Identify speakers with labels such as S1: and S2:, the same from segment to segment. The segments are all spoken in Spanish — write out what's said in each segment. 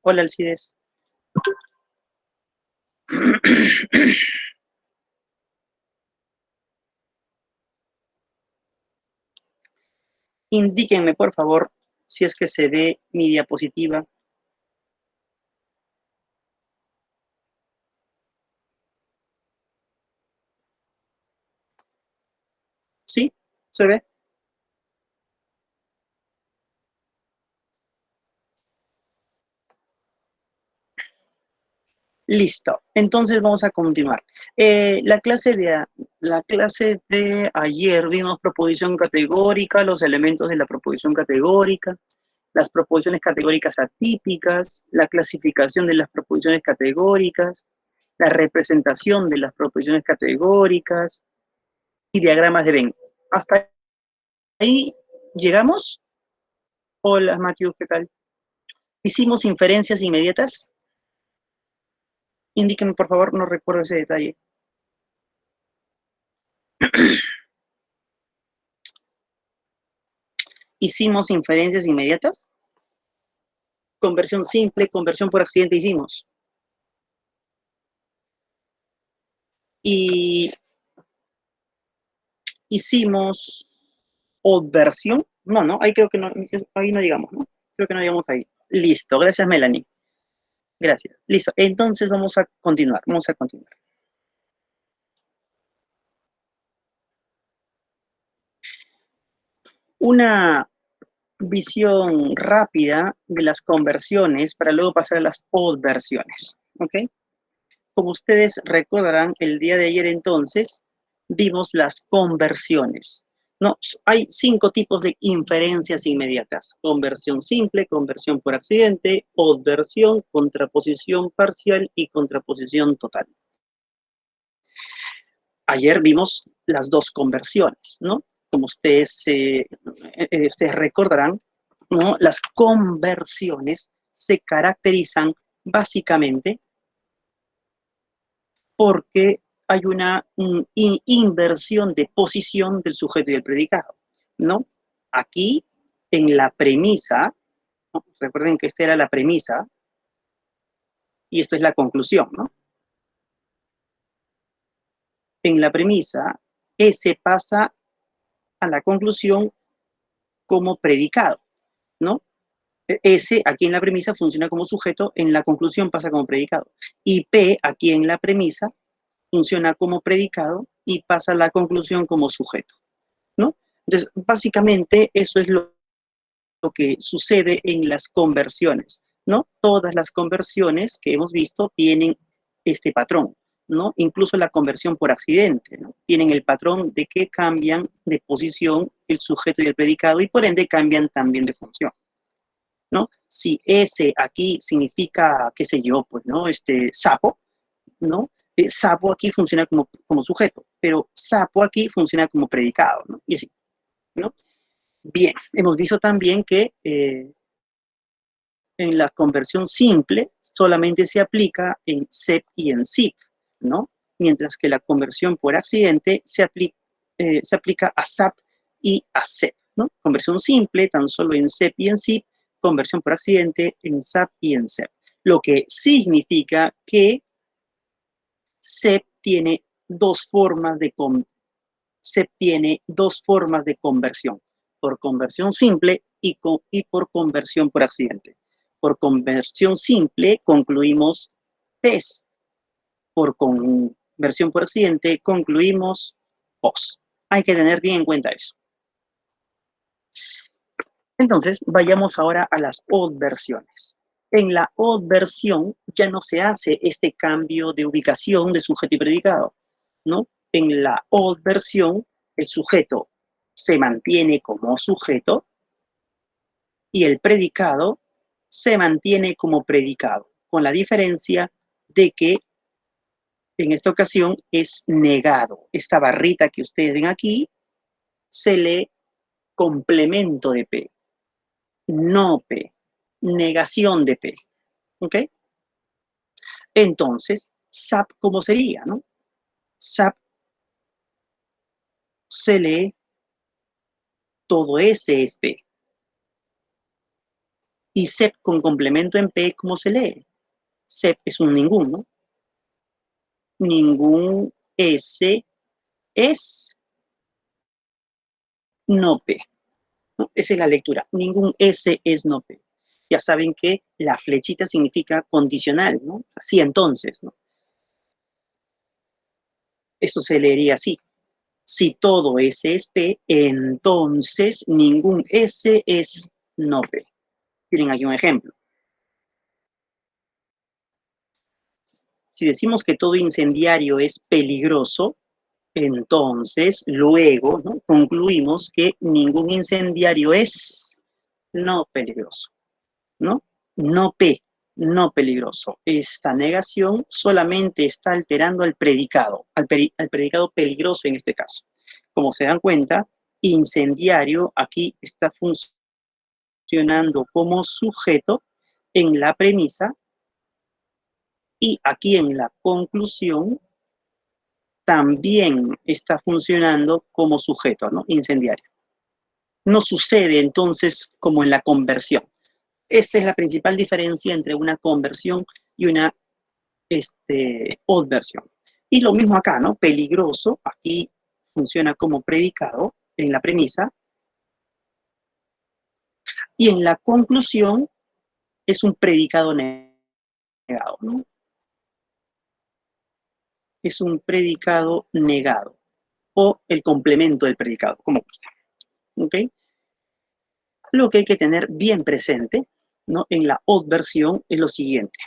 S1: Hola, Alcides. Indíquenme, por favor, si es que se ve mi diapositiva. ¿Sí? ¿Se ve? Listo. Entonces vamos a continuar. La clase de ayer vimos proposición categórica, los elementos de la proposición categórica, las proposiciones categóricas atípicas, la clasificación de las proposiciones categóricas, la representación de las proposiciones categóricas y diagramas de Venn. ¿Hasta ahí llegamos? Hola, Matthew, ¿qué tal? ¿Hicimos inferencias inmediatas? Indíqueme, por favor, no recuerdo ese detalle. ¿Hicimos inferencias inmediatas? Conversión simple, conversión por accidente hicimos. Y hicimos obversión. No, ahí creo que no, ahí no llegamos, ¿no? Creo que no llegamos ahí. Listo, gracias, Melanie. Gracias. Listo, entonces vamos a continuar. Una visión rápida de las conversiones para luego pasar a las obversiones, ¿ok? Como ustedes recordarán, el día de ayer entonces vimos las conversiones. No, hay 5 tipos de inferencias inmediatas: conversión simple, conversión por accidente, obversión, contraposición parcial y contraposición total. Ayer vimos las 2 conversiones, ¿no? Como ustedes recordarán, ¿no? Las conversiones se caracterizan básicamente porque hay una inversión de posición del sujeto y del predicado, ¿no? Aquí, en la premisa, ¿no? Recuerden que esta era la premisa y esto es la conclusión, ¿no? En la premisa, S pasa a la conclusión como predicado, ¿no? S aquí en la premisa funciona como sujeto, en la conclusión pasa como predicado. Y P aquí en la premisa funciona como predicado y pasa a la conclusión como sujeto, ¿no? Entonces, básicamente eso es lo que sucede en las conversiones, ¿no? Todas las conversiones que hemos visto tienen este patrón, ¿no? Incluso la conversión por accidente, ¿no? Tienen el patrón de que cambian de posición el sujeto y el predicado y por ende cambian también de función, ¿no? Si ese aquí significa, qué sé yo, pues, ¿no? Sapo, ¿no? Sapo aquí funciona como sujeto, pero sapo aquí funciona como predicado, ¿no? Y así, ¿no? Bien, hemos visto también que en la conversión simple solamente se aplica en SEP y en SIP, ¿no? Mientras que la conversión por accidente se aplica a SAP y a SEP, ¿no? Conversión simple tan solo en SEP y en SIP, conversión por accidente en SAP y en SEP. Lo que significa que SEP tiene dos formas de conversión, por conversión simple y por conversión por accidente. Por conversión simple concluimos PES, por conversión por accidente concluimos POS. Hay que tener bien en cuenta eso. Entonces, vayamos ahora a las obversiones. En la obversión ya no se hace este cambio de ubicación de sujeto y predicado, ¿no? En la obversión, el sujeto se mantiene como sujeto y el predicado se mantiene como predicado, con la diferencia de que en esta ocasión es negado. Esta barrita que ustedes ven aquí se lee complemento de P, no P, negación de P, ¿ok? Entonces, SAP, ¿cómo sería, no? SAP se lee todo S es P. Y SEP con complemento en P, ¿cómo se lee? SEP es un ningún, ¿no? Ningún S es no P, ¿no? Esa es la lectura. Ningún S es no P. Ya saben que la flechita significa condicional, ¿no? Así entonces, ¿no? Esto se leería así. Si todo S es P, entonces ningún S es no P. Miren aquí un ejemplo. Si decimos que todo incendiario es peligroso, entonces luego, ¿no?, concluimos que ningún incendiario es no peligroso, ¿no? No P, no peligroso. Esta negación solamente está alterando al predicado, al predicado peligroso en este caso. Como se dan cuenta, incendiario aquí está funcionando como sujeto en la premisa y aquí en la conclusión también está funcionando como sujeto, ¿no? Incendiario. No sucede entonces como en la conversión. Esta es la principal diferencia entre una conversión y una obversión. Y lo mismo acá, ¿no? Peligroso, aquí funciona como predicado en la premisa, y en la conclusión es un predicado negado, ¿no? Es un predicado negado, o el complemento del predicado, como gusta, ¿ok? Lo que hay que tener bien presente, ¿no?, en la obversión es lo siguiente.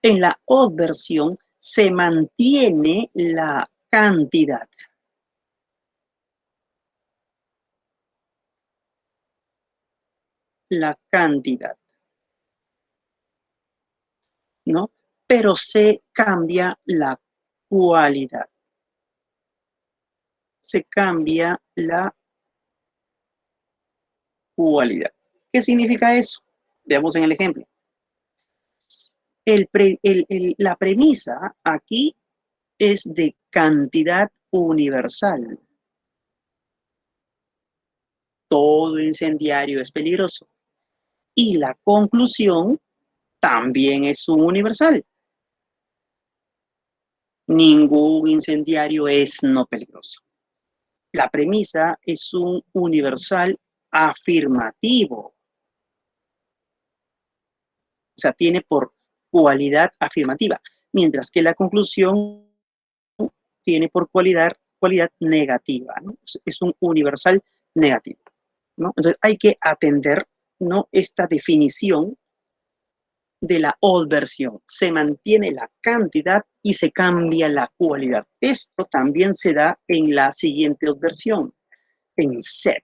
S1: En la obversión se mantiene la cantidad. La cantidad, ¿no? Pero se cambia la cualidad. Se cambia la cualidad. ¿Qué significa eso? Veamos en el ejemplo. La premisa aquí es de cantidad universal. Todo incendiario es peligroso. Y la conclusión también es un universal. Ningún incendiario es no peligroso. La premisa es un universal afirmativo. O sea, tiene por cualidad afirmativa, mientras que la conclusión tiene por cualidad negativa, ¿no? Es un universal negativo, ¿no? Entonces hay que atender, ¿no?, esta definición de la obversión. Se mantiene la cantidad y se cambia la cualidad. Esto también se da en la siguiente obversión, en SEP,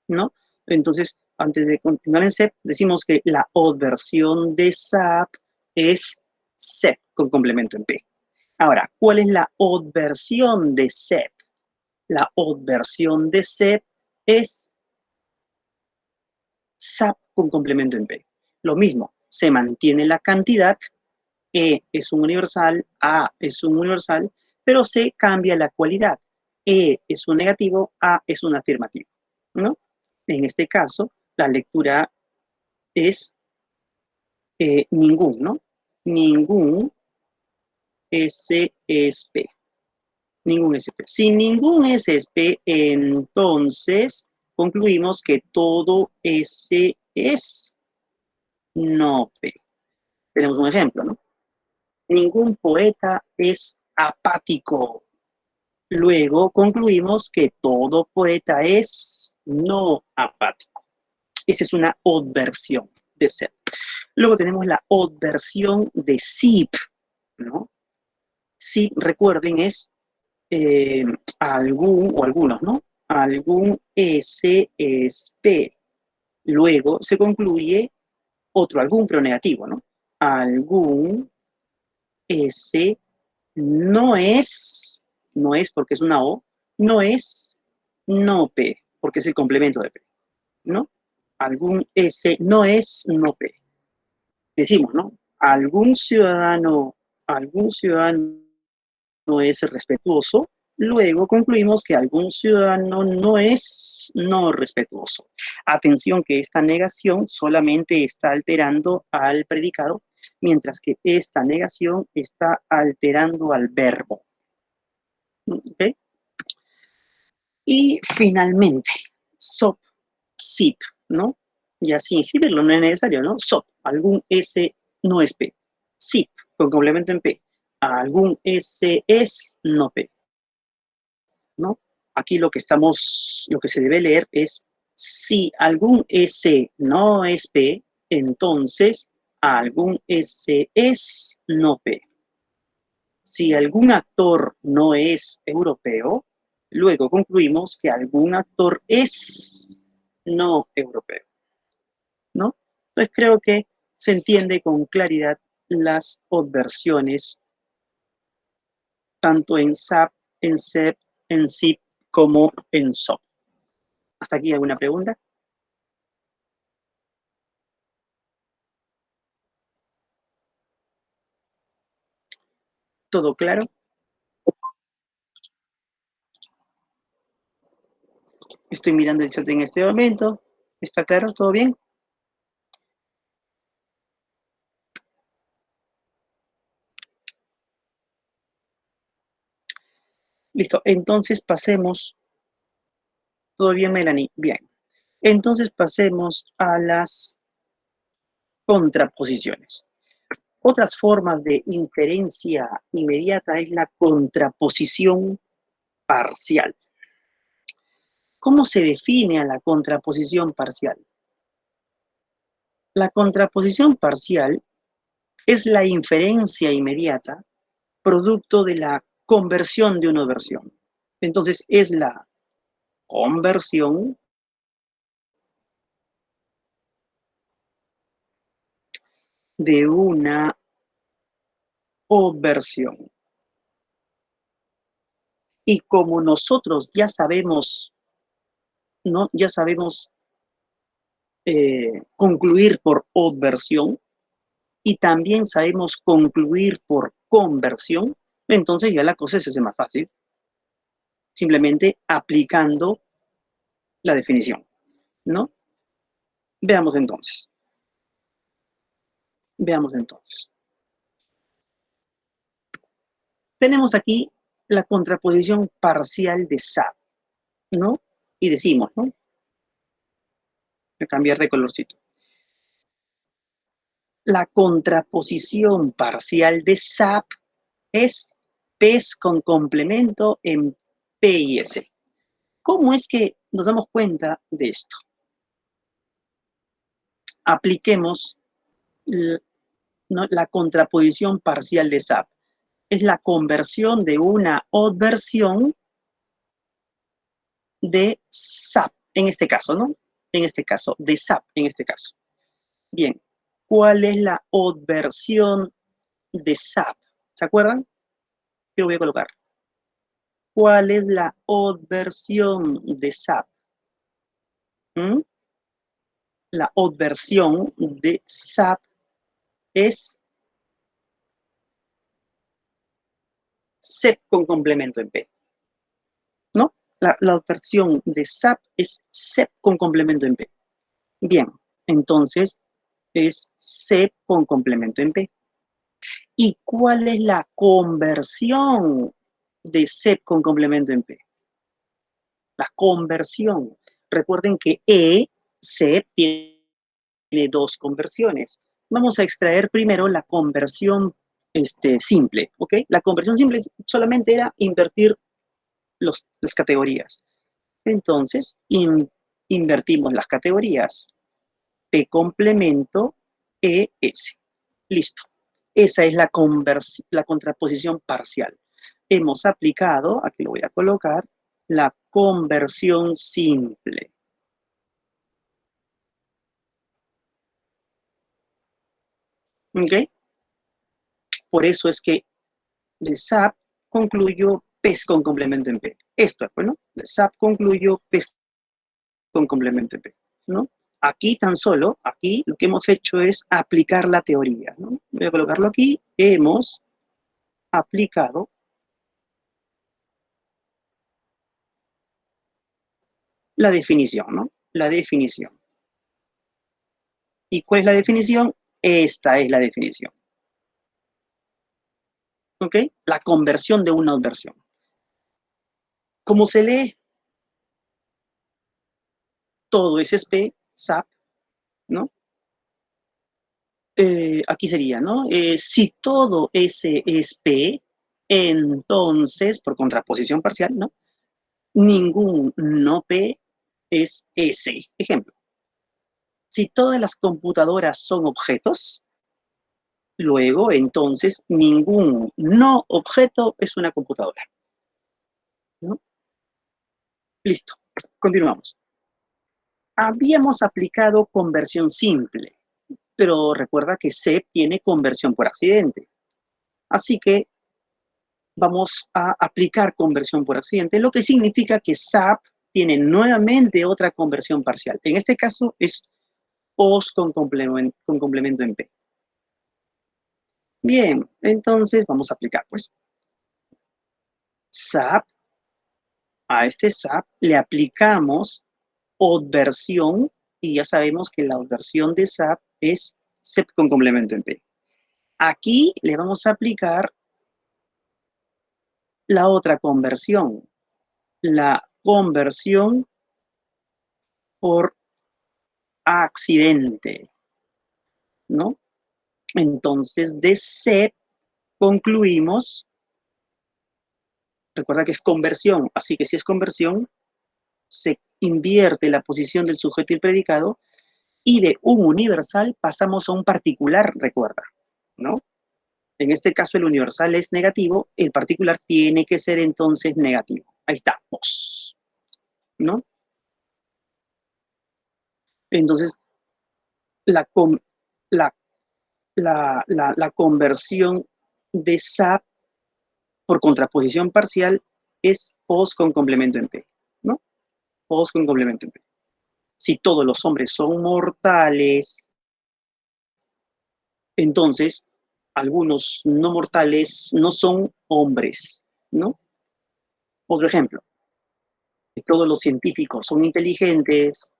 S1: ¿no? Entonces, antes de continuar en SEP, decimos que la obversión de SAP es SEP con complemento en P. Ahora, ¿cuál es la obversión de SEP? La obversión de SEP es SAP con complemento en P. Lo mismo, se mantiene la cantidad, E es un universal, A es un universal, pero se cambia la cualidad. E es un negativo, A es un afirmativo, ¿no? En este caso, la lectura es ningún, ¿no? Ningún S es P. Ningún SP. Sin ningún SP, entonces concluimos que todo S es no P. Tenemos un ejemplo, ¿no? Ningún poeta es apático. Luego concluimos que todo poeta es no apático. Esa es una obversión de SEP. Luego tenemos la obversión de SIP, ¿no? SIP, recuerden, es algún o algunos, ¿no? Algún S es P. Luego se concluye otro algún, pero negativo, ¿no? Algún S no es porque es una O, no es no P, porque es el complemento de P, ¿no? Algún S no es no P. Decimos, ¿no? Algún ciudadano no es respetuoso, Luego concluimos que algún ciudadano no es no respetuoso. Atención que esta negación solamente está alterando al predicado, mientras que esta negación está alterando al verbo. ¿Ok? Y finalmente, SOP, SIP, ¿no? Y así escribirlo no es necesario, ¿no? SOP, algún S no es P. SIP, con complemento en P. Algún S es no P, ¿no? Aquí lo que se debe leer es si algún S no es P, entonces algún S es no P. Si algún actor no es europeo, luego concluimos que algún actor es no europeo, ¿no? Entonces creo que se entiende con claridad las adversiones tanto en SAP, en SEP, en SIP como en SOP. ¿Hasta aquí alguna pregunta? ¿Todo claro? Estoy mirando el chat en este momento. ¿Está claro? ¿Todo bien? Listo. Entonces pasemos. ¿Todo bien, Melanie? Bien. Entonces pasemos a las contraposiciones. Otras formas de inferencia inmediata es la contraposición parcial. ¿Cómo se define a la contraposición parcial? La contraposición parcial es la inferencia inmediata producto de la conversión de una versión. Entonces es la conversión de una obversión. Y como nosotros ya sabemos, ¿no? Ya sabemos concluir por obversión y también sabemos concluir por conversión, entonces ya la cosa se hace más fácil, simplemente aplicando la definición, ¿no? Veamos entonces. Veamos entonces. Tenemos aquí la contraposición parcial de SAP, ¿no? Y decimos, ¿no? Voy a cambiar de colorcito. La contraposición parcial de SAP es PES con complemento en P y S. ¿Cómo es que nos damos cuenta de esto? Apliquemos ¿no? La contraposición parcial de SAP. Es la conversión de una adversión de SAP, en este caso, ¿no? En este caso, de SAP, en este caso. Bien, ¿cuál es la adversión de SAP? ¿Se acuerdan? ¿Qué voy a colocar? ¿Cuál es la adversión de SAP? ¿Mm? La adversión de SAP es SEP con complemento en P, ¿no? La adversión de SAP es SEP con complemento en P. Bien, entonces es SEP con complemento en P. ¿Y cuál es la conversión de SEP con complemento en P? La conversión. Recuerden que SEP tiene dos conversiones. Vamos a extraer primero la conversión simple, ¿ok? La conversión simple solamente era invertir las categorías. Entonces, invertimos las categorías. P complemento ES. Listo. Esa es la contraposición parcial. Hemos aplicado, aquí lo voy a colocar, la conversión simple. ¿Ok? Por eso es que de SAP concluyo PES con complemento en P. Esto es, bueno, de SAP concluyo PES con complemento en P, ¿no? Aquí tan solo, aquí lo que hemos hecho es aplicar la teoría, ¿no? Voy a colocarlo aquí. Hemos aplicado la definición, ¿no? La definición. ¿Y cuál es la definición? Esta es la definición. ¿Ok? La conversión de una adversión. ¿Cómo se lee? Todo es SP, SAP, ¿no? Aquí sería, ¿no? Si todo S es P, entonces, por contraposición parcial, ¿no? Ningún no P es S. Ejemplo, si todas las computadoras son objetos, luego, entonces, ningún no objeto es una computadora, ¿no? Listo, continuamos. Habíamos aplicado conversión simple, pero recuerda que C tiene conversión por accidente. Así que vamos a aplicar conversión por accidente, lo que significa que SAP tiene nuevamente otra conversión parcial. En este caso es POS con complemento en P. Bien, entonces vamos a aplicar, pues. SAP, a este SAP le aplicamos odversión, y ya sabemos que la odversión de SAP es SEP con complemento en P. Aquí le vamos a aplicar la otra conversión, la conversión por accidente, ¿no? Entonces, de SEP concluimos, recuerda que es conversión, así que si es conversión, se invierte la posición del sujeto y el predicado, y de un universal pasamos a un particular, recuerda, ¿no? En este caso el universal es negativo, el particular tiene que ser entonces negativo. Ahí estamos, ¿no? Entonces, la, la, la conversión de SAP por contraposición parcial es POS con complemento en P, ¿no? POS con complemento en P. Si todos los hombres son mortales, entonces algunos no mortales no son hombres, ¿no? Otro ejemplo, si todos los científicos son inteligentes,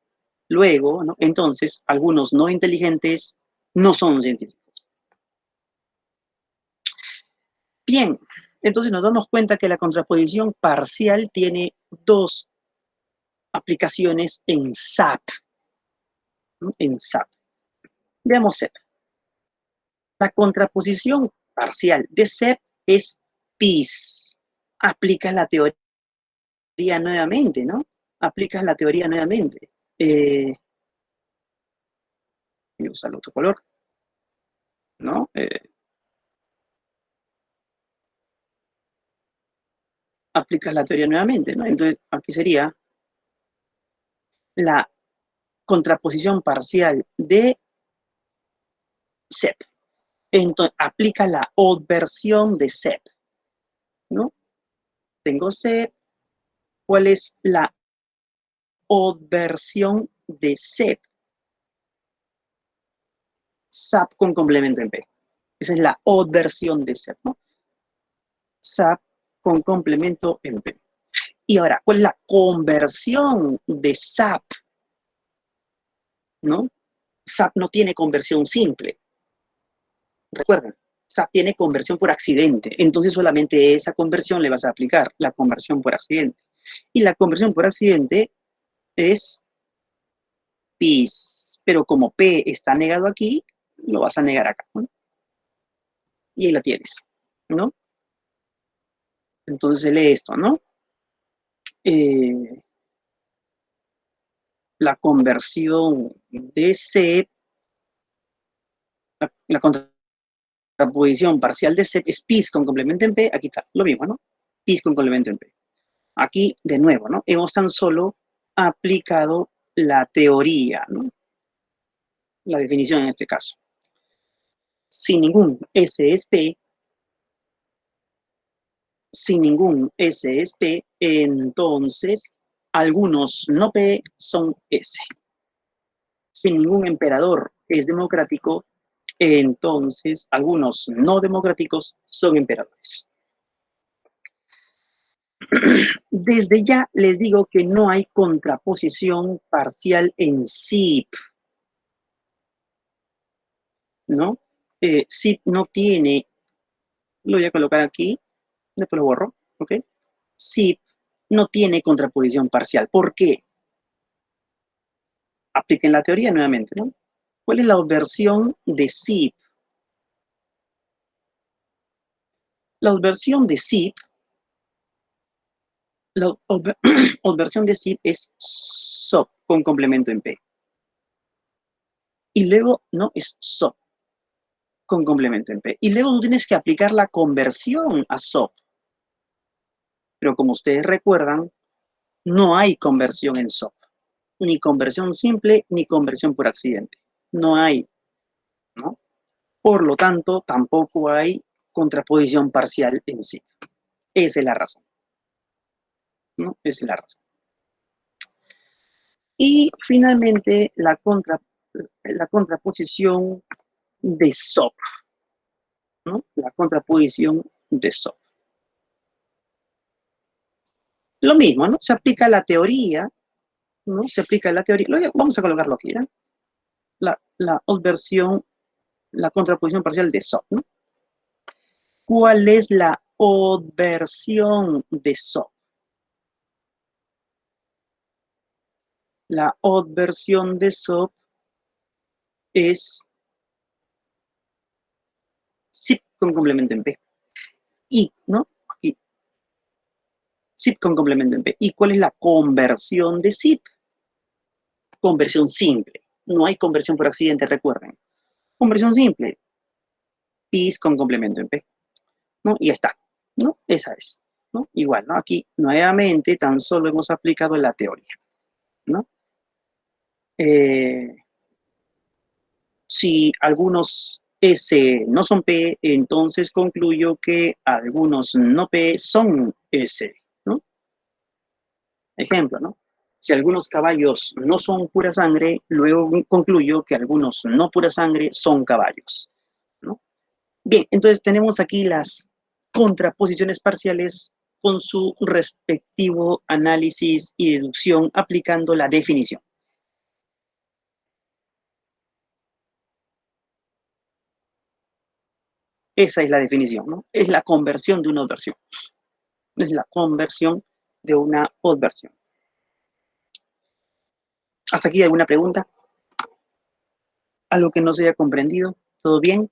S1: luego, ¿no? Entonces algunos no inteligentes no son científicos. Bien, entonces nos damos cuenta que la contraposición parcial tiene dos aplicaciones en SAP, ¿no? En SAP. Veamos SEP. La contraposición parcial de SEP es PIS. Aplicas la teoría nuevamente, ¿no? Aplicas la teoría nuevamente. Voy a usar otro color, ¿no? Aplicas la teoría nuevamente, ¿no? Entonces, aquí sería la contraposición parcial de SEP. Entonces, aplica la odversión de SEP, ¿no? Tengo SEP. ¿Cuál es la odversión de SEP? SAP con complemento en P. Esa es la odversión de SEP, ¿no? SAP con complemento en P. Y ahora, ¿cuál es la conversión de SAP? ¿No? SAP no tiene conversión simple. Recuerden, SAP tiene conversión por accidente. Entonces solamente esa conversión le vas a aplicar, la conversión por accidente. Y la conversión por accidente es PIS. Pero como P está negado aquí, lo vas a negar acá, ¿no? Y ahí la tienes, ¿no? Entonces se lee esto, ¿no? La conversión de C, la contraposición parcial de C es PIS con complemento en P, aquí está, lo mismo, ¿no? PIS con complemento en P. Aquí, de nuevo, ¿no? Hemos tan solo aplicado la teoría, ¿no? La definición en este caso. Si ningún S es P, si ningún S es P, entonces algunos no P son S. Si ningún emperador es democrático, entonces algunos no democráticos son emperadores. Desde ya les digo que no hay contraposición parcial en SIP, ¿no? SIP no tiene, lo voy a colocar aquí, después lo borro, ¿ok? SIP no tiene contraposición parcial. ¿Por qué? Apliquen la teoría nuevamente, ¿no? ¿Cuál es la obversión de SIP? La obversión de SIP, la obversión de SIP es SOP con complemento en P. Y luego, no, es SOP con complemento en P. Y luego tú tienes que aplicar la conversión a SOP. Pero como ustedes recuerdan, no hay conversión en SOP. Ni conversión simple, ni conversión por accidente. No hay, ¿no? Por lo tanto, tampoco hay contraposición parcial en sí. Esa es la razón, ¿no? Esa es la razón. Y finalmente, la contraposición de SOP, ¿no? La contraposición de SOP. Lo mismo, ¿no? Se aplica la teoría, ¿no? Se aplica la teoría. Vamos a colocarlo aquí, ¿no? La obversión, la contraposición parcial de SOP, ¿no? ¿Cuál es la obversión de SOP? La obversión de SOP es SIP con complemento en P. Y, ¿no? Aquí, SIP con complemento en P. ¿Y cuál es la conversión de SIP? Conversión simple. No hay conversión por accidente, recuerden. Conversión simple. PIS con complemento en P. ¿No? Y ya está. ¿No? Esa es. ¿No? Igual, ¿no? Aquí, nuevamente, tan solo hemos aplicado la teoría. ¿No? Si algunos S no son P, entonces concluyo que algunos no P son S, ¿no? Ejemplo, ¿no? Si algunos caballos no son pura sangre, luego concluyo que algunos no pura sangre son caballos, ¿no? Bien, entonces tenemos aquí las contraposiciones parciales con su respectivo análisis y deducción aplicando la definición. Esa es la definición, ¿no? Es la conversión de una obversión. Es la conversión de una obversión. ¿Hasta aquí alguna pregunta? ¿Algo que no se haya comprendido? ¿Todo bien?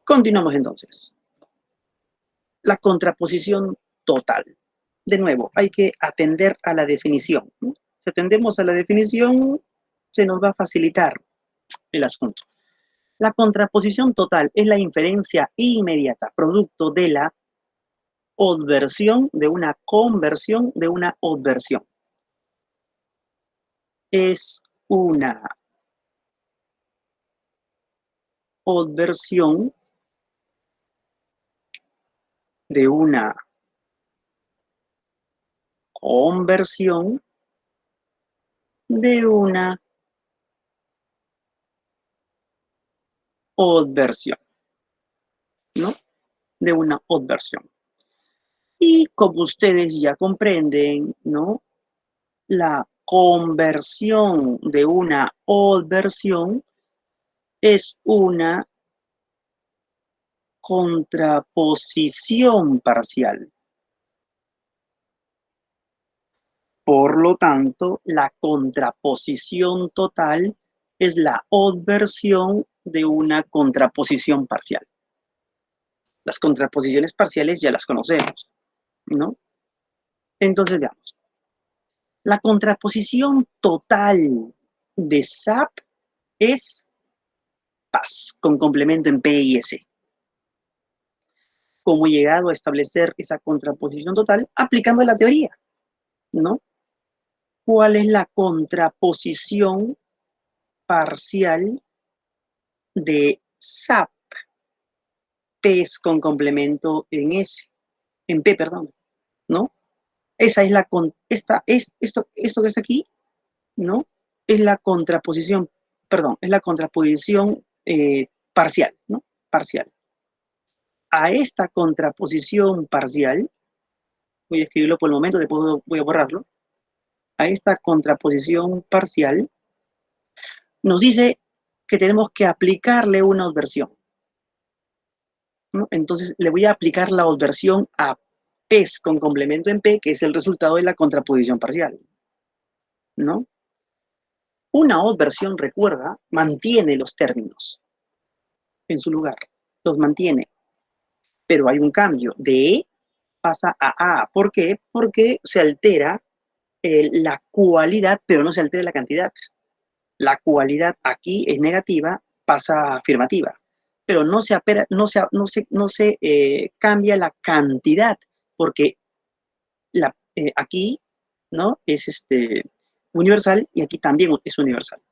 S1: Continuamos entonces. La contraposición total. De nuevo, hay que atender a la definición, ¿no? Si atendemos a la definición, se nos va a facilitar el asunto. La contraposición total es la inferencia inmediata, producto de la obversión, de una conversión, de una obversión. Es una obversión de una conversión de una obversión, ¿no? De una obversión. Y como ustedes ya comprenden, ¿no? La conversión de una obversión es una contraposición parcial. Por lo tanto, la contraposición total es la obversión de una contraposición parcial. Las contraposiciones parciales ya las conocemos, ¿no? Entonces, veamos. La contraposición total de SAP es PAS, con complemento en P y S. ¿Cómo he llegado a establecer esa contraposición total? Aplicando la teoría, ¿no? ¿Cuál es la contraposición parcial de SAP? P es con complemento en S, en P, perdón, ¿no? Esa es esto que está aquí, ¿no? es la contraposición, perdón, es la contraposición parcial, ¿no? Parcial. A esta contraposición parcial, voy a escribirlo por el momento, después voy a borrarlo. A esta contraposición parcial nos dice que tenemos que aplicarle una obversión, ¿no? Entonces le voy a aplicar la obversión a P con complemento en P, que es el resultado de la contraposición parcial, ¿no? Una obversión, recuerda, mantiene los términos en su lugar, los mantiene, pero hay un cambio, de E pasa a A. ¿Por qué? Porque se altera la cualidad, pero no se altera la cantidad. La cualidad aquí es negativa, pasa a afirmativa, pero no se cambia la cantidad, porque aquí, ¿no? Es universal y aquí también es universal.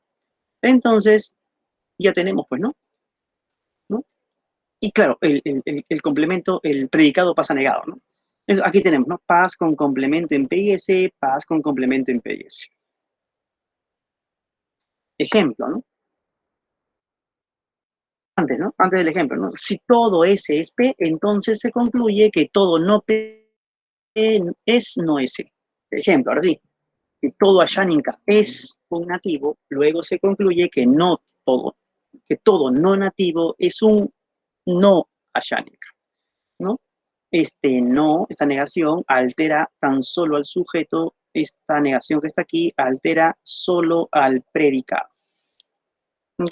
S1: Entonces, ya tenemos, pues, ¿no? Y claro, el complemento, el predicado pasa negado, ¿no? Aquí tenemos, ¿no? Paz con complemento en P y S, paz con complemento en P y S. Ejemplo, ¿no? Antes, ¿no? Antes del ejemplo, ¿no? Si todo S es P, entonces se concluye que todo no P es no S. Ejemplo, ahora sí. Si todo Ashánica es un nativo, luego se concluye que todo no nativo es un no Ashánica, ¿no? Esta negación altera tan solo al sujeto, esta negación que está aquí altera solo al predicado. ¿Ok?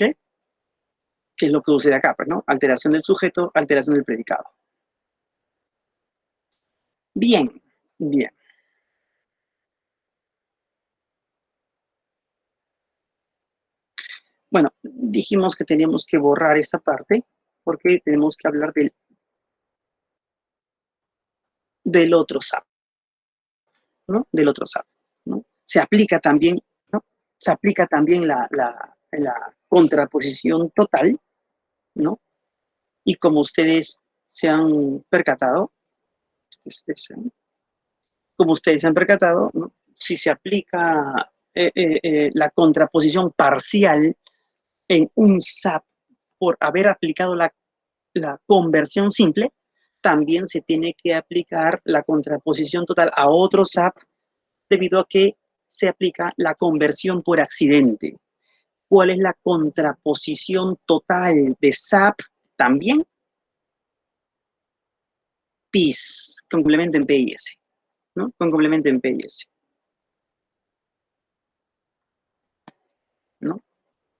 S1: Que es lo que sucede acá, pues, ¿no? Alteración del sujeto, alteración del predicado. Bien, bien. Bueno, dijimos que teníamos que borrar esta parte porque tenemos que hablar del otro SAP, ¿no? Del otro SAP, ¿no? Se aplica también, ¿no? Se aplica también la contraposición total, ¿no? Y como ustedes se han percatado, como ustedes se han percatado, ¿no? Si se aplica la contraposición parcial en un SAP por haber aplicado la conversión simple, también se tiene que aplicar la contraposición total a otro SAP debido a que se aplica la conversión por accidente. ¿Cuál es la contraposición total de SAP? También PIS, con complemento en P y S, ¿no? Con complemento en P y S, ¿no?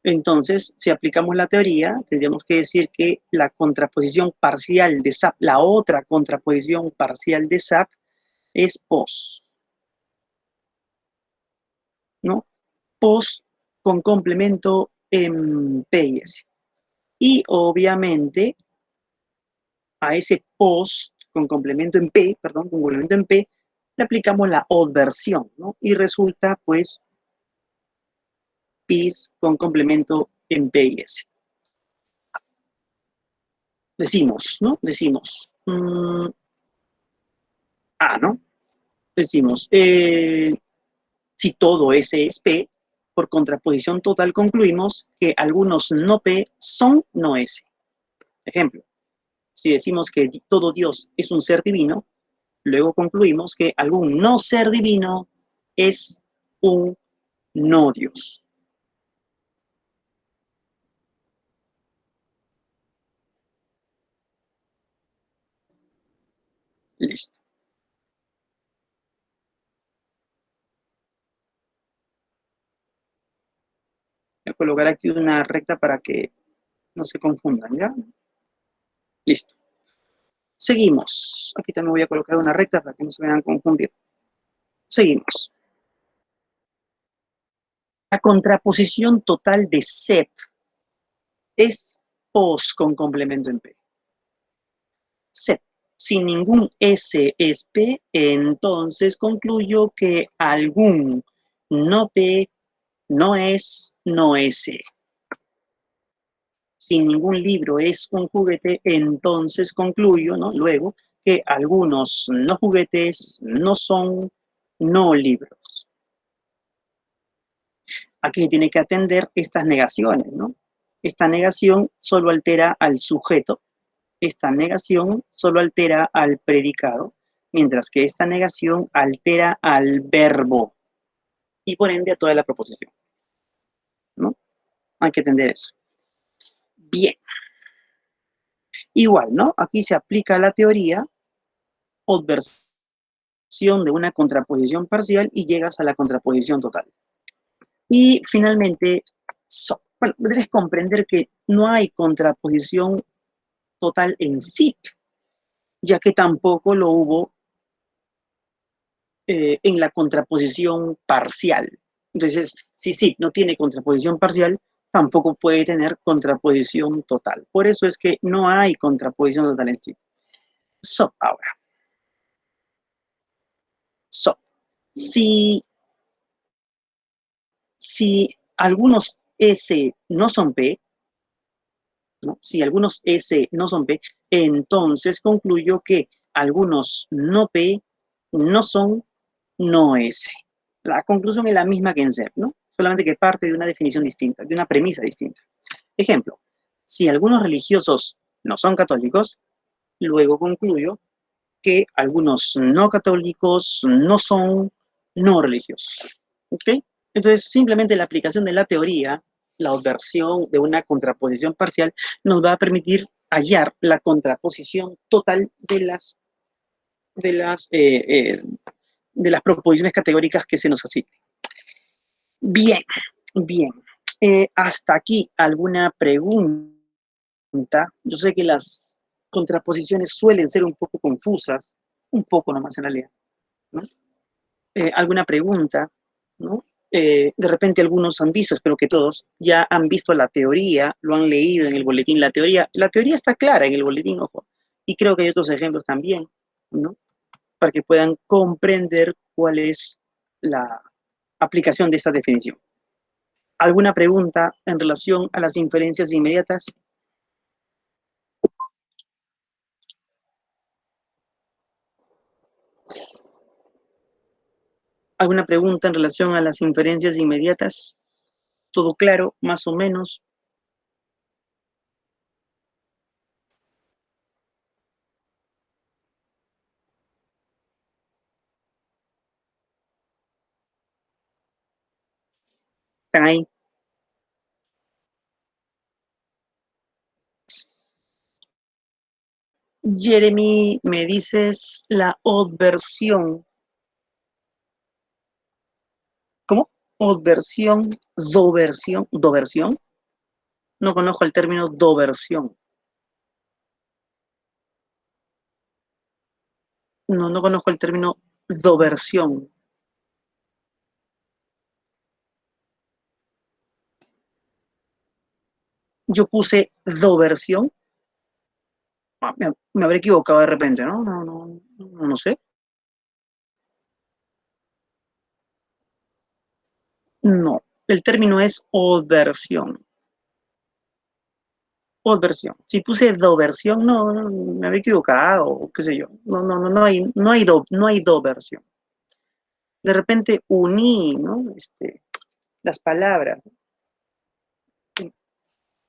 S1: Entonces, si aplicamos la teoría, tendríamos que decir que la contraposición parcial de SAP, la otra contraposición parcial de SAP es POS, ¿no? POS con complemento en P y S. Y obviamente a ese POS con complemento en P, perdón, con complemento en P, le aplicamos la obversión, ¿no? Y resulta, pues, PIS con complemento en P y S. Decimos, ¿no? Decimos, ¿no? Decimos, si todo S es P, por contraposición total concluimos que algunos no P son no S. Ejemplo, si decimos que todo Dios es un ser divino, luego concluimos que algún no ser divino es un no Dios. Listo. Voy a colocar aquí una recta para que no se confundan, ¿ya? Listo. Seguimos. Aquí también voy a colocar una recta para que no se vayan a confundir. Seguimos. La contraposición total de SEP es POS con complemento en P. SEP. Si ningún S es P, entonces concluyo que algún no P no es no S. Si ningún libro es un juguete, entonces concluyo, ¿no? Luego, que algunos no juguetes no son no libros. aquí tiene que atender estas negaciones, ¿no? Esta negación solo altera al sujeto, esta negación solo altera al predicado, mientras que esta negación altera al verbo y por ende a toda la proposición, ¿no? Hay que entender eso. Bien. Igual, ¿no? Aquí se aplica la teoría, obversión de una contraposición parcial y llegas a la contraposición total. Y finalmente, bueno, debes comprender que no hay contraposición total en sí, ya que tampoco lo hubo en la contraposición parcial. Entonces, si sí no tiene contraposición parcial, tampoco puede tener contraposición total. Por eso es que no hay contraposición total en sí. Ahora. Si algunos S no son P, ¿no? Si algunos S no son P, entonces concluyo que algunos no P no son no S. La conclusión es la misma que en SEP, ¿no? Solamente que parte de una definición distinta, de una premisa distinta. Ejemplo, si algunos religiosos no son católicos, luego concluyo que algunos no católicos no son no religiosos. ¿Ok? Entonces, simplemente la aplicación de la teoría, la obversión de una contraposición parcial, nos va a permitir hallar la contraposición total de las proposiciones categóricas que se nos asignan. Bien, bien. Hasta aquí, ¿alguna pregunta? Yo sé que las contraposiciones suelen ser un poco confusas, un poco nomás en realidad, ¿no? ¿Alguna pregunta? ¿No? De repente algunos han visto, espero que todos, ya han visto la teoría, lo han leído en el boletín. La teoría está clara en el boletín, ojo, y creo que hay otros ejemplos también, ¿no? Para que puedan comprender cuál es la aplicación de esta definición. ¿Alguna pregunta en relación a las inferencias inmediatas? ¿Alguna pregunta en relación a las inferencias inmediatas? ¿Todo claro, más o menos? ¿Están ahí? Jeremy, me dices la obversión. ¿Cómo? Obversión, doversión. No conozco el término doversión. No conozco el término doversión. Yo puse doversión. Me habré equivocado de repente, ¿no? No sé. No, el término es obversión. Obversión. Si puse doversión, no, me había equivocado, qué sé yo. No hay doversión. De repente uní, ¿no? Las palabras,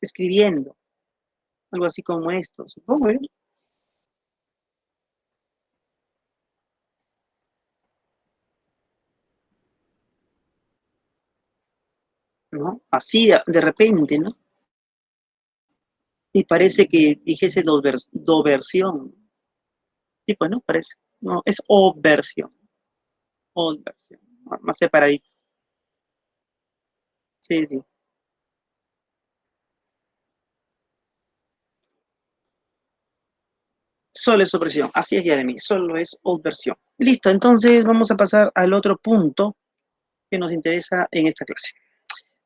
S1: escribiendo, algo así como esto, supongo, ¿eh? ¿No? Así de repente, ¿no? Y parece que dijese doversión. Sí, pues no, parece. No, es obversión. Obversión. Más separadito. Sí, sí. Solo es opresión. Así es, Jeremy. Solo es obversión. Listo, entonces vamos a pasar al otro punto que nos interesa en esta clase.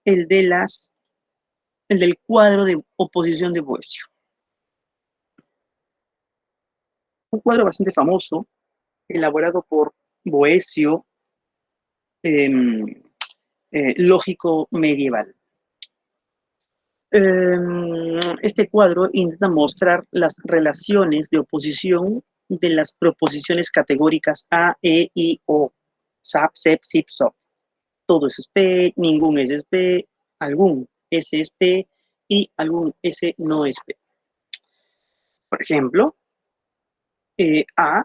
S1: El del cuadro de oposición de Boesio. Un cuadro bastante famoso, elaborado por Boesio, lógico medieval. Este cuadro intenta mostrar las relaciones de oposición de las proposiciones categóricas A, E, I, O, SAP, SEP, SIP, SOP. todo es P, ningún es P, algún S es P y algún S no es P. Por ejemplo, A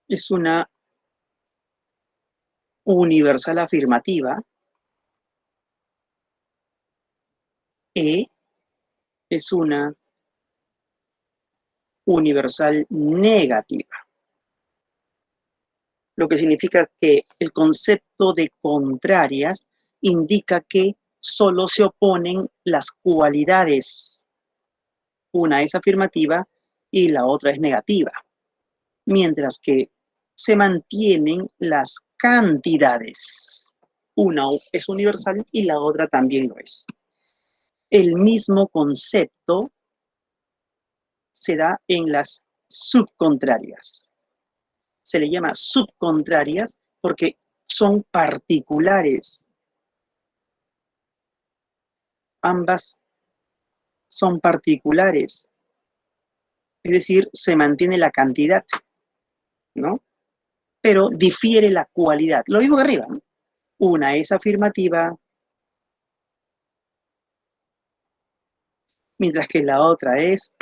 S1: es una universal afirmativa, E es una universal negativa, lo que significa que el concepto de contrarias indica que solo se oponen las cualidades. Una es afirmativa y la otra es negativa, mientras que se mantienen las cantidades. Una es universal y la otra también lo es. El mismo concepto se da en las subcontrarias. Se le llama subcontrarias porque son particulares. Ambas son particulares. Es decir, se mantiene la cantidad, ¿no? Pero difiere la cualidad. Lo mismo que arriba, ¿no? Una es afirmativa, mientras que la otra es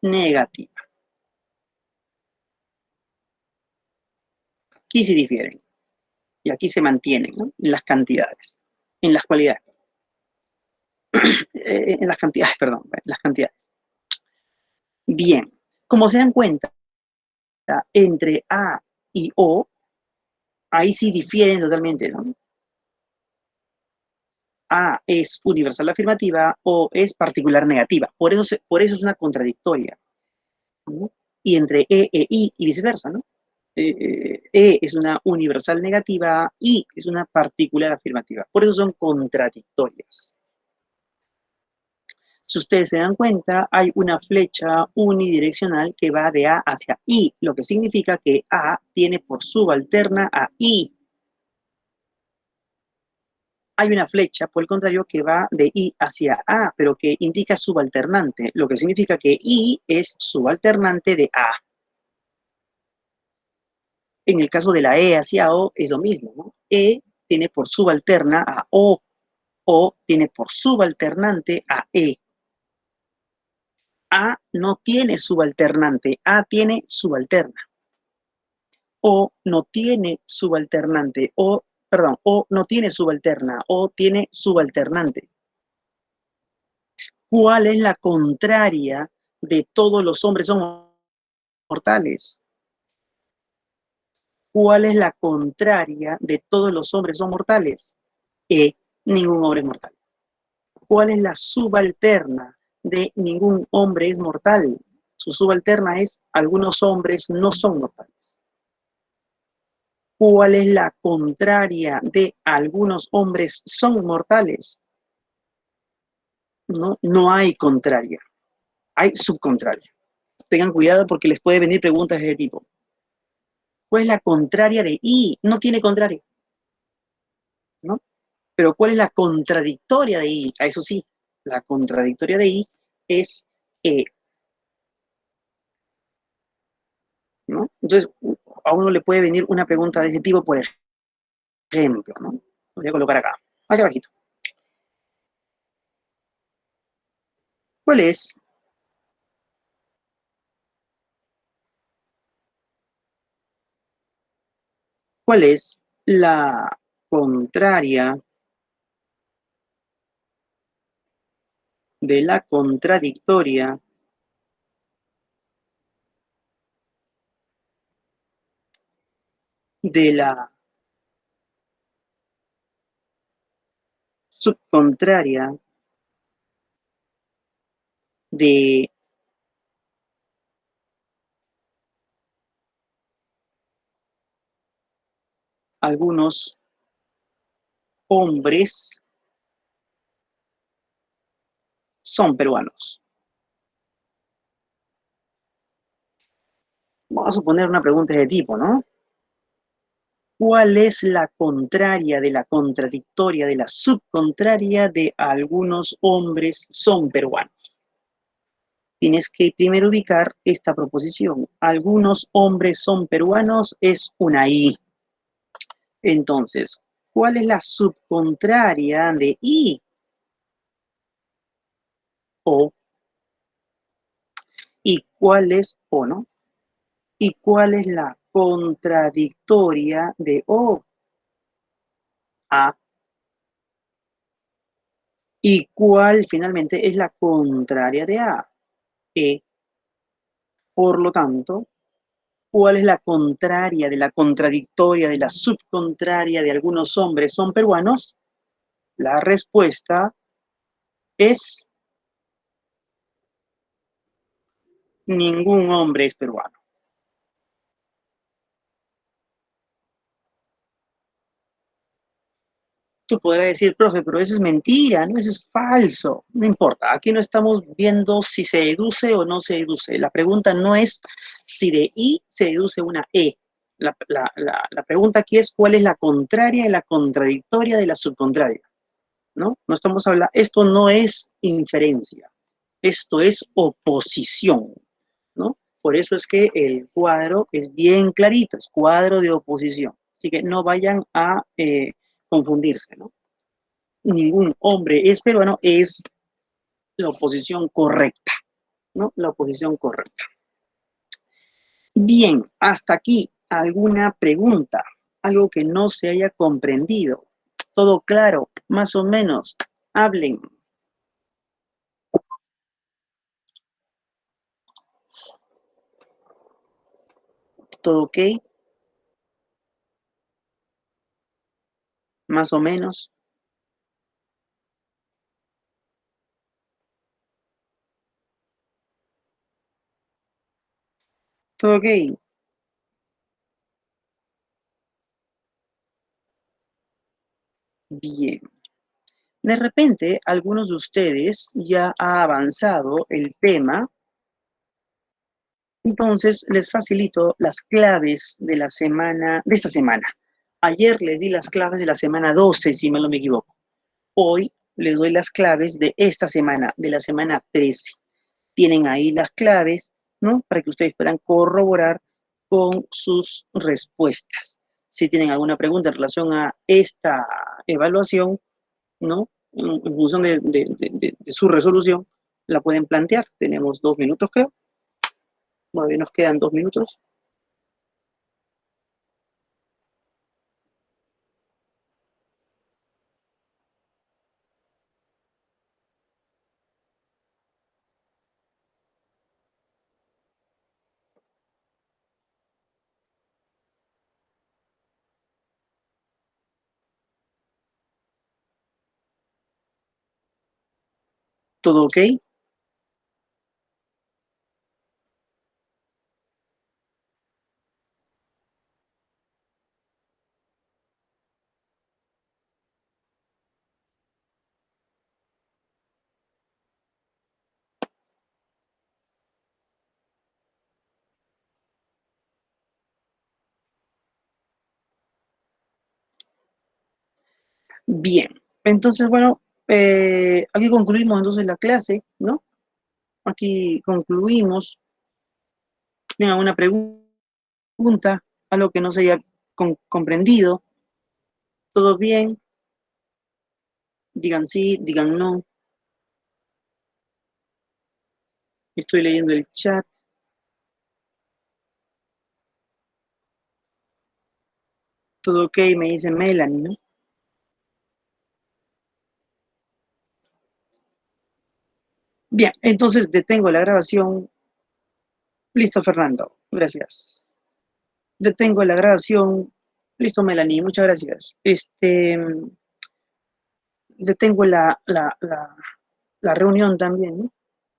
S1: negativa. Aquí sí difieren. Y aquí se mantienen, ¿no? En las cantidades, en las cualidades. En las cantidades, perdón, en las cantidades. Bien, como se dan cuenta, entre A y O, ahí sí difieren totalmente, ¿no? A es universal afirmativa, O es particular negativa. Por eso es una contradictoria, ¿no? Y entre e I y viceversa, ¿no? E es una universal negativa, I es una particular afirmativa. Por eso son contradictorias. Si ustedes se dan cuenta, hay una flecha unidireccional que va de A hacia I, lo que significa que A tiene por subalterna a I. Hay una flecha, por el contrario, que va de I hacia A, pero que indica subalternante, lo que significa que I es subalternante de A. En el caso de la E hacia O es lo mismo, ¿no? E tiene por subalterna a O tiene por subalternante a E. A no tiene subalternante, A tiene subalterna. O no tiene subalternante, O no tiene subalterna, O tiene subalternante. ¿Cuál es la contraria de todos los hombres son mortales? ¿Cuál es la contraria de todos los hombres son mortales? Ningún hombre es mortal. ¿Cuál es la subalterna de ningún hombre es mortal? Su subalterna es algunos hombres no son mortales. ¿Cuál es la contraria de algunos hombres son mortales? No hay contraria, hay subcontraria. Tengan cuidado porque les puede venir preguntas de ese tipo. ¿Cuál es la contraria de I? No tiene contrario, ¿no? Pero ¿cuál es la contradictoria de I? A eso sí, la contradictoria de I es E, ¿no? Entonces, a uno le puede venir una pregunta de ese tipo, por ejemplo, ¿no? Lo voy a colocar acá abajito. ¿Cuál es la contraria de la contradictoria de la subcontraria de algunos hombres son peruanos? Vamos a suponer una pregunta de tipo, ¿no? ¿Cuál es la contraria de la contradictoria de la subcontraria de algunos hombres son peruanos? Tienes que primero ubicar esta proposición. Algunos hombres son peruanos es una I. Entonces, ¿cuál es la subcontraria de I? O. ¿Y cuál es O, no? ¿Y cuál es la contradictoria de O? A. ¿Y cuál finalmente es la contraria de A? E. Por lo tanto, ¿cuál es la contraria de la contradictoria de la subcontraria de algunos hombres son peruanos? La respuesta es ningún hombre es peruano. Tú podrás decir, profe, pero eso es mentira, no, eso es falso. No importa, aquí no estamos viendo si se deduce o no se deduce. La pregunta no es si de I se deduce una E. La pregunta aquí es cuál es la contraria y la contradictoria de la subcontraria, ¿no? No estamos hablando, esto no es inferencia, esto es oposición, ¿no? Por eso es que el cuadro es bien clarito, es cuadro de oposición. Así que no vayan a confundirse, ¿no? Ningún hombre es peruano es la oposición correcta, ¿no? La oposición correcta. Bien, hasta aquí, ¿alguna pregunta? Algo que no se haya comprendido. ¿Todo claro? Más o menos. Hablen. ¿Todo ok? Más o menos. ¿Todo ok? Bien. De repente, algunos de ustedes ya ha avanzado el tema, entonces les facilito las claves de la semana, de esta semana. Ayer les di las claves de la semana 12, si no me equivoco. Hoy les doy las claves de esta semana, de la semana 13. Tienen ahí las claves, ¿no? Para que ustedes puedan corroborar con sus respuestas. Si tienen alguna pregunta en relación a esta evaluación, ¿no? En función de su resolución, la pueden plantear. Tenemos 2 minutos, creo. Todavía nos quedan 2 minutos. ¿Todo ok? Bien. Entonces, bueno, aquí concluimos entonces la clase, ¿no? Aquí concluimos. ¿Tienen alguna pregunta? ¿Algo que no se haya comprendido? ¿Todo bien? Digan sí, digan no. Estoy leyendo el chat. Todo ok, me dice Melanie, ¿no? Bien, entonces detengo la grabación. Listo, Fernando. Gracias. Detengo la grabación. Listo, Melanie. Muchas gracias. Detengo la reunión también, ¿no?